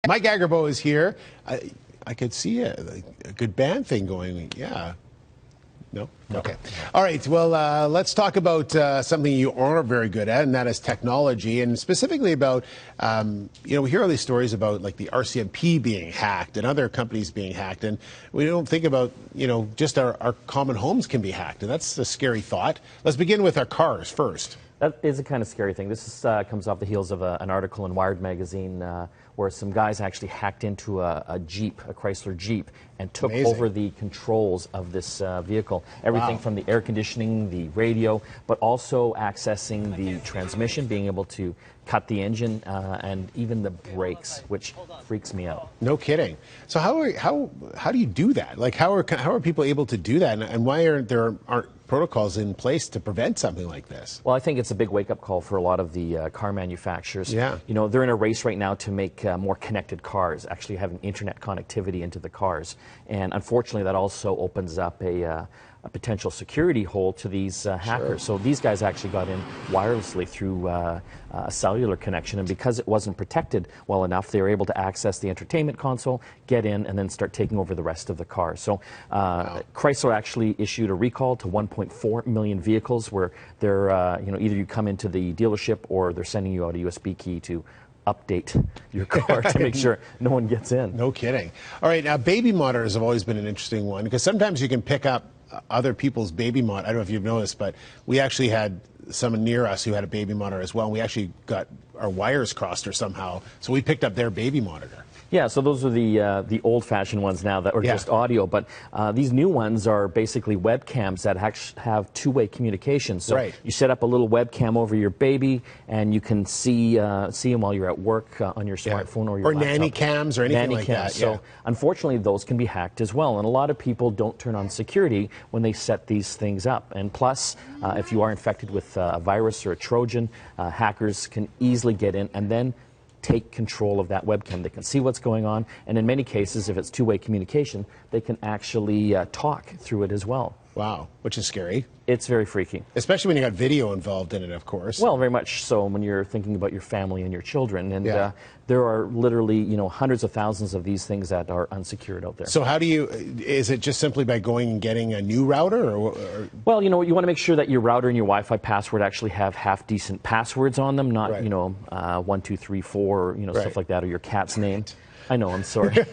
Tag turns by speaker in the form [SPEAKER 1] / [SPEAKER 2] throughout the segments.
[SPEAKER 1] Mike Agarbo is here. I could see a good band thing going. Yeah. No? Okay. All right. Well, let's talk about something you are very good at, and that is technology, and specifically about, we hear all these stories about like the RCMP being hacked and other companies being hacked, and we don't think about, just our common homes can be hacked, and that's a scary thought. Let's begin with our cars first.
[SPEAKER 2] That is a kind of scary thing. This comes off the heels of an article in Wired magazine where some guys actually hacked into a Jeep, a Chrysler Jeep, and took over the controls of this vehicle. Everything from the air conditioning, the radio, but also accessing the transmission, being able to cut the engine, and even the brakes, which freaks me out.
[SPEAKER 1] No kidding. So how do you do that? Like how are people able to do that, and why aren't protocols in place to prevent something like this?
[SPEAKER 2] Well, I think it's a big wake-up call for a lot of the car manufacturers.
[SPEAKER 1] Yeah.
[SPEAKER 2] They're in a race right now to make more connected cars, actually having internet connectivity into the cars. And unfortunately, that also opens up a potential security hole to these hackers. So these guys actually got in wirelessly through a cellular connection, and because it wasn't protected well enough, they were able to access the entertainment console, get in, and then start taking over the rest of the car. So Chrysler actually issued a recall to 1.4 million vehicles where they're, either you come into the dealership or they're sending you out a USB key to update your car to make sure no one gets in.
[SPEAKER 1] No kidding. All right, now baby monitors have always been an interesting one, because sometimes you can pick up other people's baby monitor. I don't know if you've noticed, but we actually had someone near us who had a baby monitor as well, and we actually got our wires crossed or somehow, so we picked up their baby monitor.
[SPEAKER 2] Yeah, so those are the old-fashioned ones now that are just audio, but these new ones are basically webcams that actually have two-way communication. So you set up a little webcam over your baby, and you can see them while you're at work on your smartphone or your laptop.
[SPEAKER 1] Nanny cams or anything like that.
[SPEAKER 2] So unfortunately, those can be hacked as well, and a lot of people don't turn on security when they set these things up. And plus, if you are infected with a virus or a Trojan, hackers can easily get in and then take control of that webcam. They can see what's going on, and in many cases, if it's two-way communication, they can actually talk through it as well.
[SPEAKER 1] Wow, which is scary.
[SPEAKER 2] It's very freaky.
[SPEAKER 1] Especially when you got video involved in it, of course.
[SPEAKER 2] Well, very much so when you're thinking about your family and your children. And there are literally, hundreds of thousands of these things that are unsecured out there.
[SPEAKER 1] So how do is it just simply by going and getting a new router? Or?
[SPEAKER 2] Well, you want to make sure that your router and your Wi-Fi password actually have half-decent passwords on them, not, 1, 2, 3, 4, stuff like that, or your cat's name. I know, I'm sorry.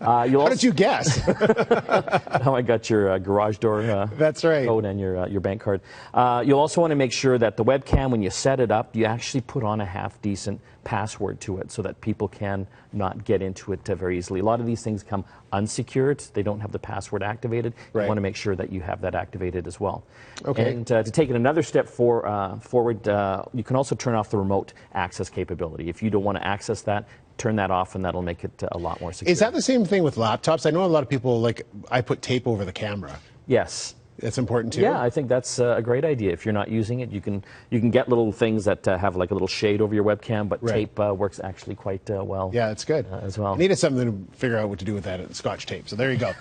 [SPEAKER 1] How did you guess?
[SPEAKER 2] How I got your garage door
[SPEAKER 1] That's right.
[SPEAKER 2] code and your bank card. You'll also want to make sure that the webcam, when you set it up, you actually put on a half-decent password to it so that people can not get into it very easily. A lot of these things come unsecured. They don't have the password activated. You want to make sure that you have that activated as well.
[SPEAKER 1] Okay.
[SPEAKER 2] And to take it another step forward, you can also turn off the remote access capability. If you don't want to access that, turn that off, and that'll make it a lot more secure.
[SPEAKER 1] Is that the same thing with laptops? I know a lot of people, I put tape over the camera.
[SPEAKER 2] Yes.
[SPEAKER 1] That's important too?
[SPEAKER 2] Yeah, I think that's a great idea. If you're not using it, you can get little things that have like a little shade over your webcam, but tape works actually quite well.
[SPEAKER 1] Yeah, it's good.
[SPEAKER 2] As well.
[SPEAKER 1] I needed something to figure out what to do with that Scotch tape, so there you go.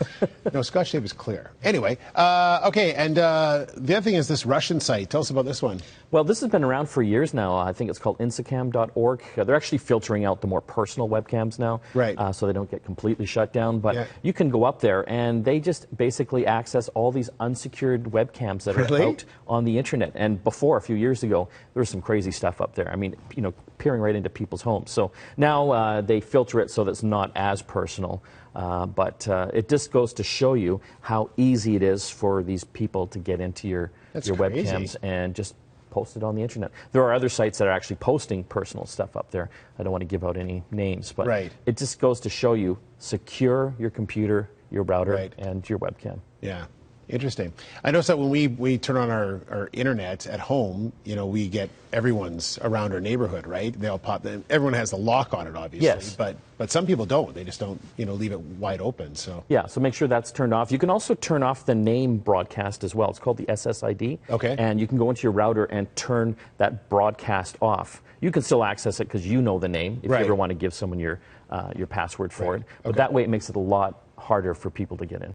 [SPEAKER 1] No, Scotch tape is clear. Anyway, okay, and the other thing is this Russian site. Tell us about this one.
[SPEAKER 2] Well, this has been around for years now. I think it's called insacam.org. They're actually filtering out the more personal webcams now, so they don't get completely shut down. But you can go up there, and they just basically access all these unsecured webcams that are out on the internet. And before, a few years ago, there was some crazy stuff up there. I mean, peering right into people's homes. So now they filter it so that it's not as personal. But it just goes to show you how easy it is for these people to get into your webcams and just post it on the internet. There are other sites that are actually posting personal stuff up there. I don't want to give out any names, but it just goes to show you secure your computer, your router, and your webcam.
[SPEAKER 1] Yeah. Interesting. I noticed that when we turn on our internet at home, we get everyone's around our neighborhood, right? They all pop. Everyone has the lock on it, obviously.
[SPEAKER 2] Yes.
[SPEAKER 1] But some people don't. They just don't, leave it wide open. So
[SPEAKER 2] yeah. So make sure that's turned off. You can also turn off the name broadcast as well. It's called the SSID.
[SPEAKER 1] Okay.
[SPEAKER 2] And you can go into your router and turn that broadcast off. You can still access it because you know the name if you ever want to give someone your password for it. But that way it makes it a lot harder for people to get in.